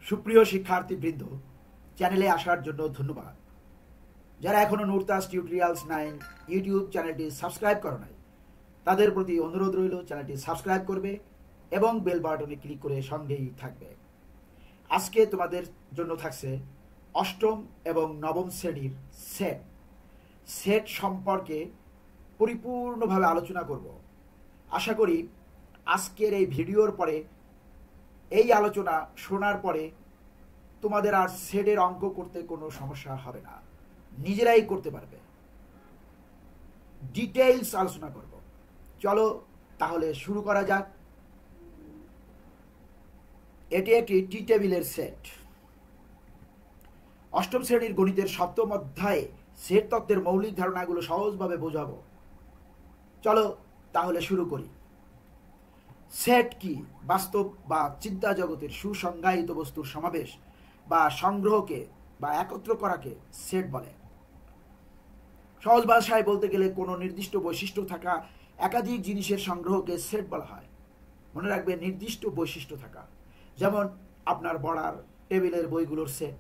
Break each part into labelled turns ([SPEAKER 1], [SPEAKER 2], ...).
[SPEAKER 1] সুপ্রিয় শিক্ষার্থীবৃন্দ, চ্যানেলে আসার জন্য ধন্যবাদ। যারা এখনো নুরতাজ টিউটোরিয়ালস 9 ইউটিউব চ্যানেলটি সাবস্ক্রাইব করো নাই, তাদের প্রতি অনুরোধ রইল চ্যানেলটি সাবস্ক্রাইব করবে এবং বেল বাটনে ক্লিক করে সঙ্গেই থাকবে। আজকে তোমাদের জন্য থাকছে অষ্টম এবং নবম শ্রেণীর সেট সম্পর্কে পরিপূর্ণভাবে আলোচনা করব। আশা করি আজকের এই ভিডিওর পরে, এই আলোচনা শোনার পরে তোমাদের আর সেটের অঙ্ক করতে কোনো সমস্যা হবে না, নিজেরাই করতে পারবে। ডিটেইলস আলোচনা করব। চলো তাহলে শুরু করা যাক। এটি একটি টি টেবিলের সেট। অষ্টম শ্রেণীর গণিতের সপ্তম অধ্যায়ে সেট তত্ত্বের মৌলিক ধারণাগুলো সহজভাবে বোঝাবো। চলো তাহলে শুরু করি। সেট কি? বাস্তব বা চিন্তা জগতের সুসংজ্ঞায়িত বস্তুর সমাবেশ বা সংগ্রহকে বা একত্র করাকে সেট বলে। সহজ ভাষায় বলতে গেলে কোনো নির্দিষ্ট বৈশিষ্ট্য থাকা একাধিক জিনিসের সংগ্রহকে সেট বলা হয়। মনে রাখবে, নির্দিষ্ট বৈশিষ্ট্য থাকা। যেমন আপনার পড়ার টেবিলের বইগুলোর সেট,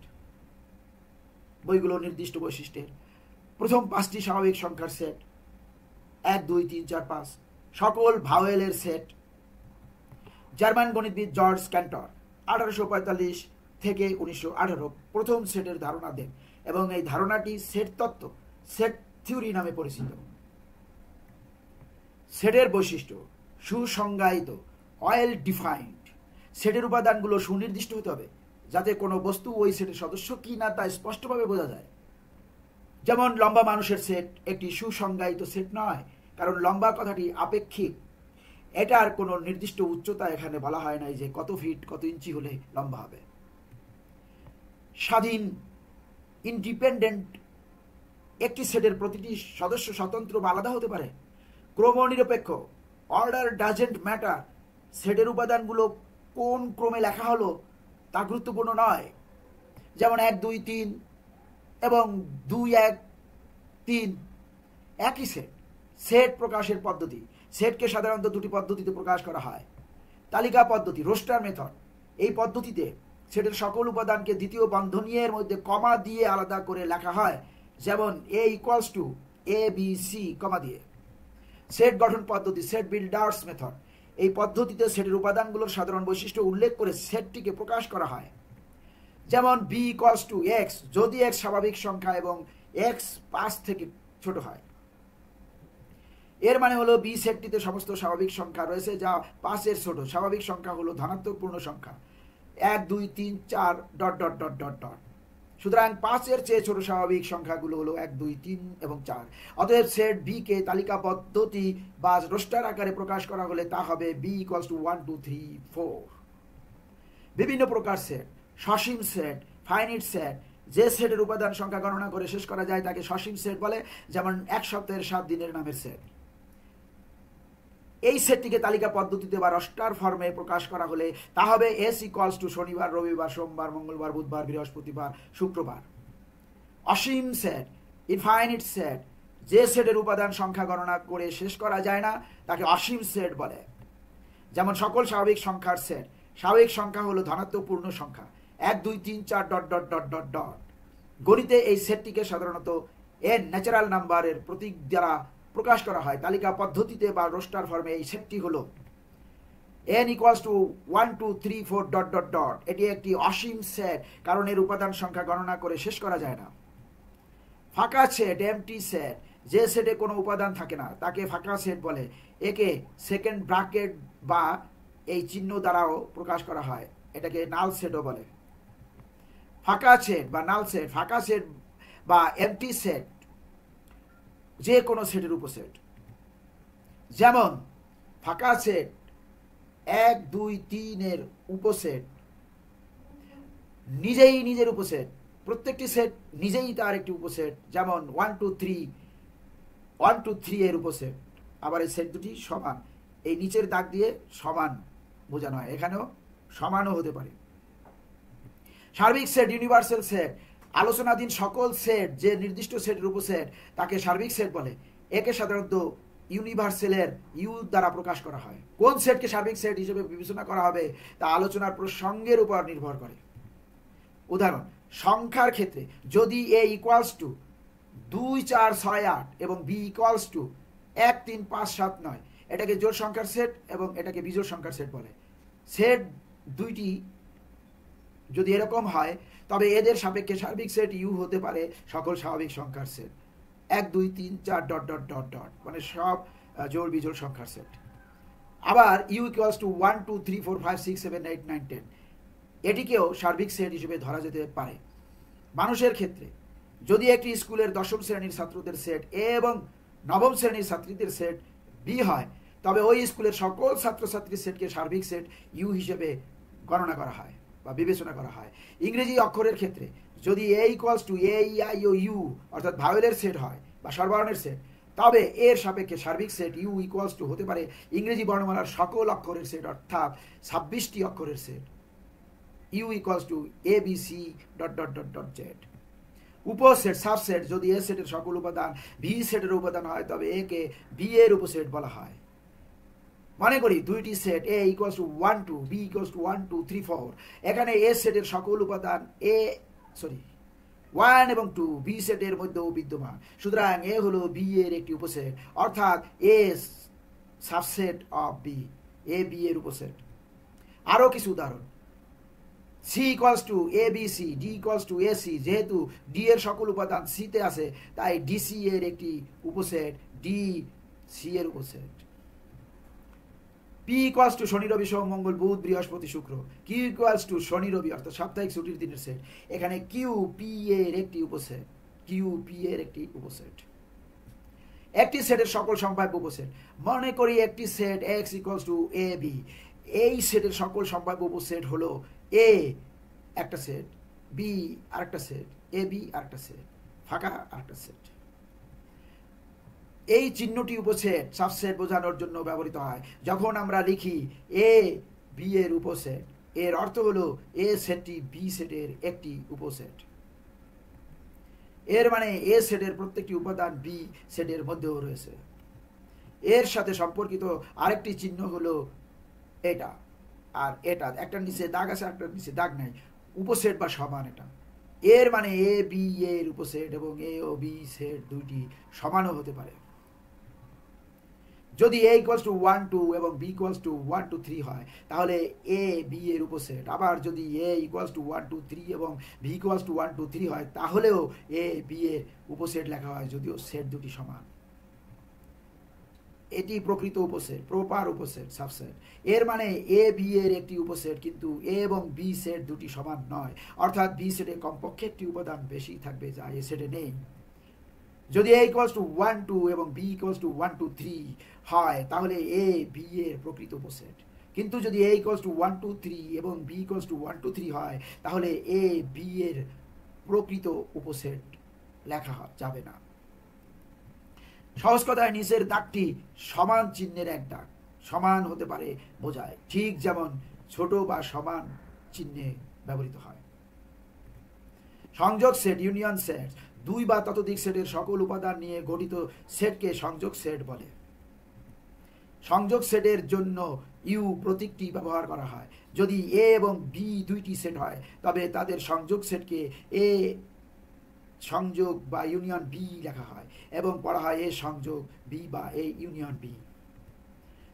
[SPEAKER 1] বইগুলো নির্দিষ্ট বৈশিষ্ট্যের। প্রথম 5টি স্বাভাবিক সংখ্যার সেট, 1 2 3 4 5, সকল ভাওয়েলের সেট। জার্মান গণিতবিদ জর্জ ক্যান্টর 1845 থেকে 1918 প্রথম সেটের ধারণা দেন এবং এই ধারণাটি সেট তত্ত্ব, সেট থিওরি নামে পরিচিত। সেটের বৈশিষ্ট্য সুসংজ্ঞায়িত, ওয়েল ডিফাইন্ড। সেটের উপাদানগুলো সুনির্দিষ্ট হতে হবে যাতে কোনো বস্তু ওই সেটের সদস্য কি না তা স্পষ্টভাবে বোঝা যায়। যেমন লম্বা মানুষের সেট একটি সুসংজ্ঞায়িত সেট নয়, কারণ লম্বা কথাটি আপেক্ষিক। এটার কোনো নির্দিষ্ট উচ্চতা এখানে বলা হয় নাই যে কত ফিট কত ইঞ্চি হলে লম্বা হবে। স্বাধীন, ইন্ডিপেন্ডেন্ট। একটি সেটের প্রতিটি সদস্য স্বতন্ত্র বা আলাদা হতে পারে। ক্রমনিরপেক্ষ, অর্ডার ডাজেন্ট ম্যাটার। সেটের উপাদানগুলো কোন ক্রমে লেখা হলো তা গুরুত্বপূর্ণ নয়। যেমন 1 2 3 এবং 2 1 3 একই সেট। সেট প্রকাশের পদ্ধতি। সেটকে সাধারণত দুটি পদ্ধতিতে প্রকাশ করা হয়। তালিকা পদ্ধতি, রোস্টার মেথড। এই পদ্ধতিতে সেটের সকল উপাদানকে দ্বিতীয় বন্ধনীর মধ্যে কমা দিয়ে আলাদা করে লেখা হয়। যেমন A = A B C কমা দিয়ে। সেট গঠন পদ্ধতি, সেট বিল্ডার্স মেথড। এই পদ্ধতিতে সেটের উপাদানগুলোর সাধারণ বৈশিষ্ট্য উল্লেখ করে সেটটিকে প্রকাশ করা হয়। যেমন B = X যদি X স্বাভাবিক সংখ্যা এবং X 5 থেকে ছোট হয়। এর মানে হলো বি সেটটিতে সমস্ত স্বাভাবিক সংখ্যা রয়েছে যা 5 এর ছোট। স্বাভাবিক সংখ্যা হলো ধনাত্মক পূর্ণ সংখ্যা 1 2 3 4 ... সুতরাং 5 এর চেয়ে ছোট স্বাভাবিক সংখ্যাগুলো হলো 1 2 3 এবং 4। অতএব সেট বি কে তালিকা পদ্ধতি বা রোস্টার আকারে প্রকাশ করা হলে তা হবে B = 1 2 3 4। বিভিন্ন প্রকার সেট। সসীম সেট, ফাইনিট সেট। যে সেটের উপাদান সংখ্যা গণনা করে শেষ করা যায় তাকে সসীম সেট বলে। যেমন 1 সপ্তাহের 7 দিনের নামের সেট। এই সেটটিকে তালিকা পদ্ধতিতে বা রোস্টার ফর্মে প্রকাশ করা হলে তা হবে S = শনিবার রবিবার সোমবার মঙ্গলবার বুধবার বৃহস্পতিবার শুক্রবার। অসীম সেট, ইনফাইনিট সেট। যে সেটের উপাদান সংখ্যা গণনা করে শেষ করা যায় না তাকে অসীম সেট বলে। যেমন সকল স্বাভাবিক সংখ্যার সেট। স্বাভাবিক সংখ্যা হলো ধনাত্মক পূর্ণ সংখ্যা 1 2 3 4 ... গণিতে এই সেটটিকে সাধারণত n ন্যাচারাল নাম্বারের প্রতীক দ্বারা প্রকাশ করা হয়। তালিকা পদ্ধতিতে বা রোস্টার ফর্মে এই সেটটি হলো n = 1 2 3 4 ... এটি একটি অসীম সেট কারণ এর উপাদান সংখ্যা গণনা করে শেষ করা যায় না। ফাঁকা সেট, এমটি সেট। যে সেটে কোনো উপাদান থাকে না তাকে ফাঁকা সেট বলে। একে সেকেন্ড ব্র্যাকেট বা এই চিহ্ন দ্বারাও প্রকাশ করা হয়। এটাকে নাল সেটও বলে। ফাঁকা সেট বা নাল সেট, ফাঁকা সেট বা এমটি সেট যে কোনো সেটের উপসেট। যেমন ফাঁকা সেট 1 2 3 এর উপসেট নিজেই নিজের উপসেট। প্রত্যেকটি সেট নিজেই তার একটি উপসেট। যেমন 1 2 3 এর উপসেট। আবার এই সেট দুটি সমান, এই নিচের দাগ দিয়ে সমান বোঝানো হয়। এখানেও সমানও হতে পারে। সার্বিক সেট, ইউনিভার্সাল সেট। আলোচনাধীন সকল সেট যে নির্দিষ্ট সেটের উপসেট তাকে সার্বিক সেট বলে। একে সাধারণত ইউনিভার্সালের ইউ দ্বারা প্রকাশ করা হয়। কোন সেটকে সার্বিক সেট হিসেবে বিবেচনা করা হবে তা আলোচনার প্রসঙ্গের উপর নির্ভর করে। উদাহরণ, সংখ্যার ক্ষেত্রে যদি এ ইকুয়ালস টু 2, 4, 6, 8 এবং বি ইকুয়ালস টু 1, 3, 5, 7, 9, এটাকে জোড় সংখ্যার সেট এবং এটাকে বিজোড় সংখ্যার সেট বলে। সেট দুইটি যদি এরকম হয় তবে এদের সাপেক্ষে সার্বিক সেট ইউ হতে পারে সকল স্বাভাবিক সংখ্যার set, 1, 2, 3, 4 dot dot dot dot, মানে সব জোড় বিজোড় সংখ্যার সেট। আবার ইউ ইকুয়ালস টু 1, 2, 3, 4, 5, 6, 7, 8, 9, 10, এটিকেও সার্বিক সেট হিসেবে ধরা যেতে পারে। মানুষের ক্ষেত্রে যদি একটি স্কুলের 10ম শ্রেণীর ছাত্রদের সেট এ এবং 9ম শ্রেণীর ছাত্রীদের সেট বি হয়, তবে ওই স্কুলের সকল ছাত্রছাত্রীর সেটকে সার্বিক সেট ইউ হিসেবে গণনা করা হয় বা বিবেচনা করা হয়। ইংরেজি অক্ষরের ক্ষেত্রে যদি A equals to A, E, I O U অর্থাৎ ভাওয়েলের সেট হয় বা স্বরবর্ণের সেট, তবে এর সাপেক্ষে সার্বিক সেট ইউ ইকুয়ালস টু হতে পারে ইংরেজি বর্ণমালার সকল অক্ষরের সেট অর্থাৎ 26টি অক্ষরের set. U equals to A B C dot dot dot dot Z. উপসেট সাবসেট যদি এ সেটের সকল উপাদান বি সেটের উপাদান হয় তবে একে বি এর উপসেট বলা হয়। মনে করি দুইটি set A equals to 1, 2, B equals to 1, 2, 3, 4। এখানে এ সেটের সকল উপাদান 1 এবং 2 বি সেটের মধ্যেও বিদ্যমান, সুতরাং এ হলো বি এর একটি উপসেট অর্থাৎ A subset of B, A B এর উপসেট। আরও কিছু উদাহরণ, C equals to A B C, D equals to A C, যেহেতু ডি এর সকল উপাদান সিতে আছে তাই ডিসি এর একটি উপসেট ডি সি এর উপসেট। পি ইকুয়ালস টু শনি রবি সোম মঙ্গল বুধ বৃহস্পতি শুক্র, কিউ ইকুয়ালস টু শনি রবি অর্থাৎ সাপ্তাহিক ছুটির দিনের সেট, এখানে কিউ পি এর একটি উপসেট, কিউ পি এর একটি উপসেট। একটি সেটের সকল সম্ভাব্য উপসেট, মনে করি একটি set X equals to A B, এই সেটের সকল সম্ভাব্য উপসেট হলো এ একটা সেট, বি আরেকটা সেট, এ বি আরেকটা সেট, ফাঁকা আরেকটা সেট। এই চিহ্নটি উপসেট সাবসেট বোঝানোর জন্য ব্যবহৃত হয়। যখন আমরা লিখি এ বি এর উপসেট, এর অর্থ হলো এ সেটটি বি সেটের একটি উপসেট। এর মানে এ সেটের প্রত্যেকটি উপাদান বি সেটের মধ্যেও রয়েছে। এর সাথে সম্পর্কিত আরেকটি চিহ্ন হলো এটা আর এটা, একটার নিচে দাগ আছে একটার নিচে দাগ নাই, উপসেট বা সমান এটা। এর মানে এ বি এর উপসেট এবং এ ও বি সেট দুইটি সমানও হতে পারে। যদি এ ইকুয়ালস টু 1, 2 এবং বি ইকুয়ালস টু 1, 2, 3 হয় তাহলে এ বি এর উপসেট। আবার যদি এ ইকুয়ালস টু 1, 2, 3 এবং বি ইকুয়ালস টু 1, 2, 3 হয় তাহলেও এ বি এর উপসেট লেখা হয় যদিও সেট দুটি সমান। এটি প্রকৃত উপসেট, প্রপার উপসেট সাবসেট। এর মানে এ বি এর একটি উপসেট কিন্তু এ এবং বি সেট দুটি সমান নয়, অর্থাৎ বি সেটে কমপক্ষে একটি উপাদান বেশি থাকবে যা এ সেটে নেই। যদি এ ইকুয়ালস টু 1, 2 এবং বি ইকুয়ালস টু 1, 2, 3 হয় তাহলে এ বি এর প্রকৃত উপসেট, কিন্তু যদি এ ইকুয়ালস টু 1, 2, 3 এবং বি ইকুয়ালস টু 1, 2, 3 হয় তাহলে এ বি এর প্রকৃত উপসেট লেখা যাবে না। সহজ কথায় নিচের দাগটি সমান চিহ্নের এক দাগ, সমান হতে পারে বোঝায়, ঠিক যেমন ছোট বা সমান চিহ্নে ব্যবহৃত হয়। সংযোগ সেট, ইউনিয়ন সেট, দুই বা ততোধিক সেটের সকল উপাদান নিয়ে গঠিত সেটকে সংযোগ সেট বলে। সংযোগ সেটের জন্য ইউ প্রতীকটি ব্যবহার করা হয়। যদি এ এবং বি দুইটি সেট হয় তবে তাদের সংযোগ সেটকে এ সংযোগ বা ইউনিয়ন বি লেখা হয় এবং পড়া হয় এ সংযোগ বি বা এ ইউনিয়ন বি।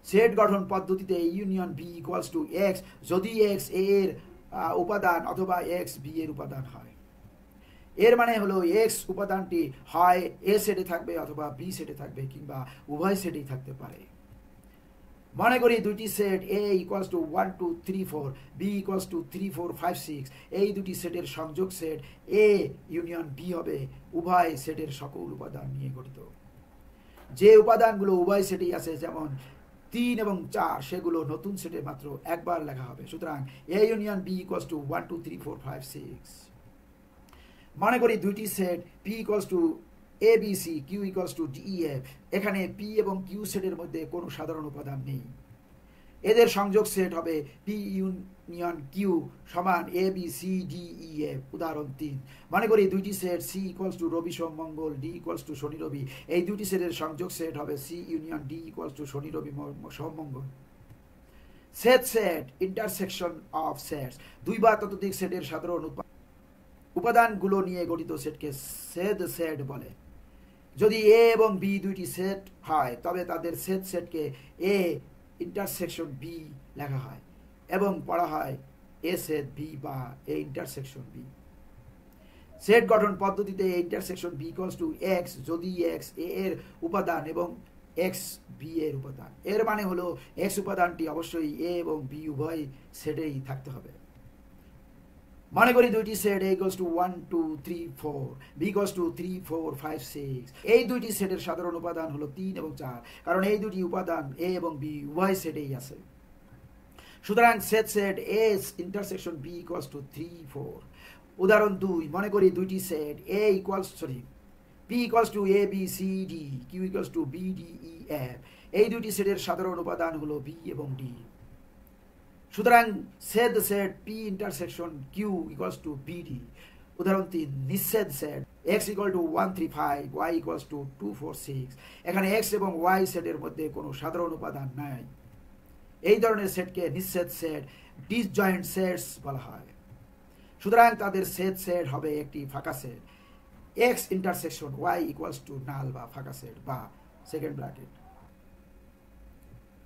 [SPEAKER 1] সেট গঠন পদ্ধতিতে union B equals to X যদি এক্স এ এর উপাদান অথবা এক্স বি এর উপাদান হয়। এর মানে হলো এক্স উপাদানটি হয় এ সেটে থাকবে অথবা বি সেটে থাকবে কিংবা উভয় সেটেই থাকতে পারে। মনে করি দুইটি set A equals to 1, 2, 3, 4, B equals to 3, 4, 5, 6, এই দুটি সেটের সংযোগ সেট এ ইউনিয়ন বি হবে উভয় সেটের সকল উপাদান নিয়ে গঠিত। যে উপাদানগুলো উভয় সেটেই আছে যেমন 3 এবং 4 সেগুলো নতুন সেটে মাত্র একবার লেখা হবে, সুতরাং A union B equals to 1, 2, 3, 4, 5, 6। মনে করি দুইটি set P equals to A B C, Q equals to D E F, এখানে পি এবং কিউ সেটের মধ্যে কোনো সাধারণ উপাদান নেই। এদের সংযোগ সেট হবে পি ইউনিয়ন কিউ সমান A B C D E F. উদাহরণ 3, মনে করি দুইটি সেট সি ইকুয়ালস টু রবি সোম মঙ্গল, ডি ইকুয়ালস টু শনি রবি, এই দুটি সেটের সংযোগ সেট হবে C union D equals to শনি রবি সোম মঙ্গল। সেট ইন্টারসেকশন অফ সেটস, দুই বা ততোধিক সেটের সাধারণ উৎপাদক উপাদানগুলো নিয়ে গঠিত সেটকে সেট সেট বলে। যদি এ এবং বি দুইটি সেট হয় তবে তাদের সেটকে এ ইন্টারসেকশন বি লেখা হয় এবং পড়া হয় এ সেট বি বা এ ইন্টারসেকশন বি। সেট গঠন পদ্ধতিতে A intersection B equals to X যদি এক্স এ এর উপাদান এবং এক্স বি এর উপাদান। এর মানে হলো এক্স উপাদানটি অবশ্যই এ এবং বি উভয় সেটেই থাকতে হবে। মনে করি দুইটি set a equals to 1 2 3 4 b equals to 3 4 5 6। এই দুইটি সেটের সাধারণ উপাদান হলো 3 এবং 4, কারণ এই দুটি উপাদান a এবং b উভয় সেটেই আছে। সুতরাং set a intersection b equals to 3 4। উদাহরণ 2, মনে করি দুইটি set p equals to a b c d q equals to b d e f। এই দুইটি সেটের সাধারণ উপাদান হলো b এবং d। সুতরাং set p intersection q equals to bd। উদাহরণ 3, নিঃছেদ set x equal to 1 3 5 y equals to 2 4 6। এখানে x এবং y সেটের মধ্যে কোনো সাধারণ উপাদান নাই। এই ধরনের সেটকে নিঃছেদ সেট ডিসজয়েন্ট সেটস বলা হয়। সুতরাং তাদের সেট হবে একটি ফাঁকা set x intersection y equals to null বা ফাঁকা সেট বা সেকেন্ড ব্র্যাকেট।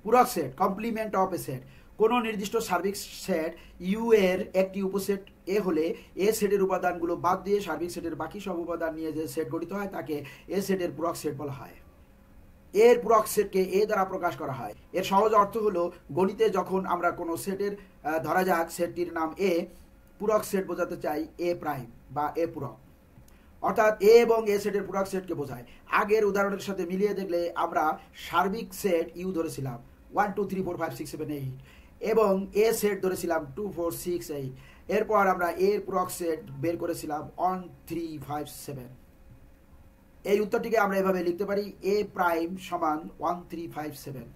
[SPEAKER 1] পূরক set complement of A set. কোনো নির্দিষ্ট সার্বিক সেট ইউ এর একটি উপসেট এ হলে এ সেটের উপাদানগুলো বাদ দিয়ে সার্বিক সেটের বাকি সব উপাদান নিয়ে যে সেট গঠিত হয় তাকে এ সেটের পূরক সেট বলা হয়। এর পূরক সেটকে এ দ্বারা প্রকাশ করা হয়। এর সহজ অর্থ হলো গণিতে যখন আমরা কোনো সেটের ধরা যাক সেটটির নাম এ, পূরক সেট বোঝাতে চাই এ প্রাইম বা এ পূরক, অর্থাৎ এ এবং এ সেটের পূরক সেটকে বোঝায়। আগের উদাহরণের সাথে মিলিয়ে দেখলে আমরা সার্বিক সেট ইউ ধরেছিলাম 1 2 3 4 5 6 7 8 এবং এ সেট ধরেছিলাম 2 4 6 8। এরপর আমরা এর পূরক সেট বের করেছিলাম 1 3 5 7। এই উত্তরটিকে আমরা এভাবে লিখতে পারি এ প্রাইম সমান 1 3 5 7।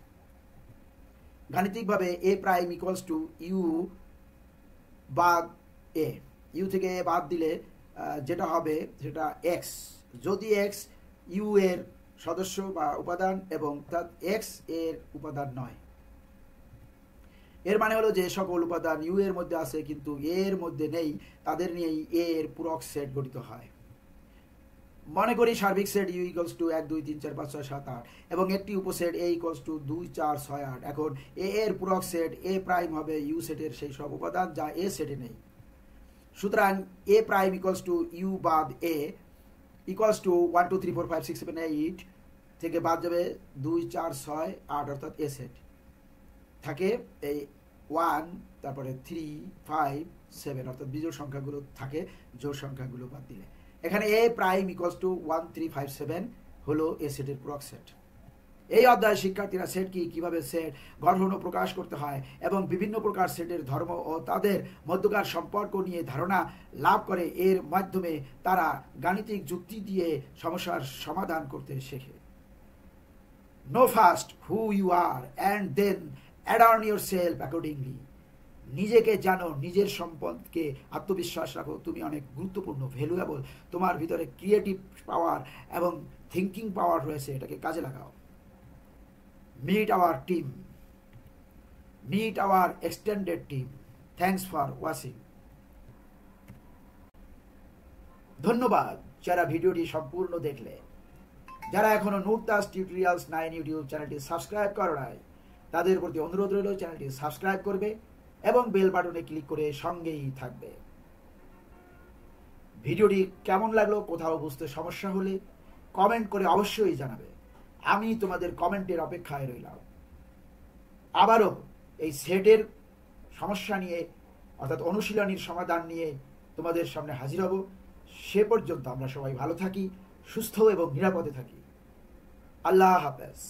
[SPEAKER 1] গাণিতিকভাবে এ প্রাইম ইকুয়ালস টু ইউ বাদ এ। ইউ থেকে এ বাদ দিলে যেটা হবে সেটা এক্স, যদি এক্স ইউ এর সদস্য বা উপাদান এবং অর্থাৎ এক্স এর উপাদান নয়। এর মানে হলো যে সকল উপাদান ইউ এর মধ্যে আছে কিন্তু এর মধ্যে নেই, তাদের নিয়েই এর পূরক সেট গঠিত হয়। মনে করি সার্বিক সেট ইউ ইকুয়ালস টু 1 2 3 4 5 6 7 8 এবং একটি উপসেট এ ইকুয়ালস টু 2 4 6 8। এখন এ এর পূরক সেট এ প্রাইম হবে ইউ সেটের সেই সব উপাদান যা এ সেটে নেই। সুতরাং এ প্রাইম ইকুয়ালস টু ইউ বাদ এ ইকুয়ালস টু 1 2 3 4 5 6 7 8 থেকে বাদ যাবে 2 4 6 8 অর্থাৎ এ সেট থাকে এই 1, তারপরে 3 5 7 অর্থাৎ বিজোড় সংখ্যাগুলো থাকে জোড় সংখ্যাগুলো বাদ দিলে। এখানে এ প্রাইম ইকুয়ালস টু 1 3 5 7 হলো এ সেটের পূরক সেট। এই অধ্যায়ে শিক্ষার্থীরা সেট কি, কিভাবে সেট গঠন ও প্রকাশ করতে হয় এবং বিভিন্ন প্রকার সেটের ধর্ম ও তাদের মধ্যকার সম্পর্ক নিয়ে ধারণা লাভ করে। এর মাধ্যমে তারা গাণিতিক যুক্তি দিয়ে সমস্যার সমাধান করতে শেখে। Know first who you are and then adorn yourself accordingly। নিজেকে জানো, নিজের সম্পদকে আত্মবিশ্বাস রাখো, তুমি অনেক গুরুত্বপূর্ণ, ভ্যালুয়েবল, তোমার ভিতরে ক্রিয়েটিভ পাওয়ার এবং থিঙ্কিং পাওয়ার রয়েছে, এটাকে কাজে লাগাও। Meet our team, meet our extended team. Thanks for watching। ধন্যবাদ যারা ভিডিওটি সম্পূর্ণ দেখলে। যারা এখনো নুরতাজ টিউটোরিয়ালস 9 ইউটিউব চ্যানেলটি সাবস্ক্রাইব করো নাই তাদের প্রতি অনুরোধ রইল চ্যানেলটি সাবস্ক্রাইব করবে এবং বেল বাটনে ক্লিক করে সঙ্গেই থাকবে। ভিডিওটি কেমন লাগলো, কোথাও বুঝতে সমস্যা হলে কমেন্ট করে অবশ্যই জানাবে। আমি তোমাদের কমেন্টের অপেক্ষায় রইলাম। আবারও এই সেটের সমস্যা নিয়ে অর্থাৎ অনুশীলনীর সমাধান নিয়ে তোমাদের সামনে হাজির হব। সে পর্যন্ত আমরা সবাই ভালো থাকি, সুস্থ এবং নিরাপদে থাকি। আল্লাহ হাফেজ।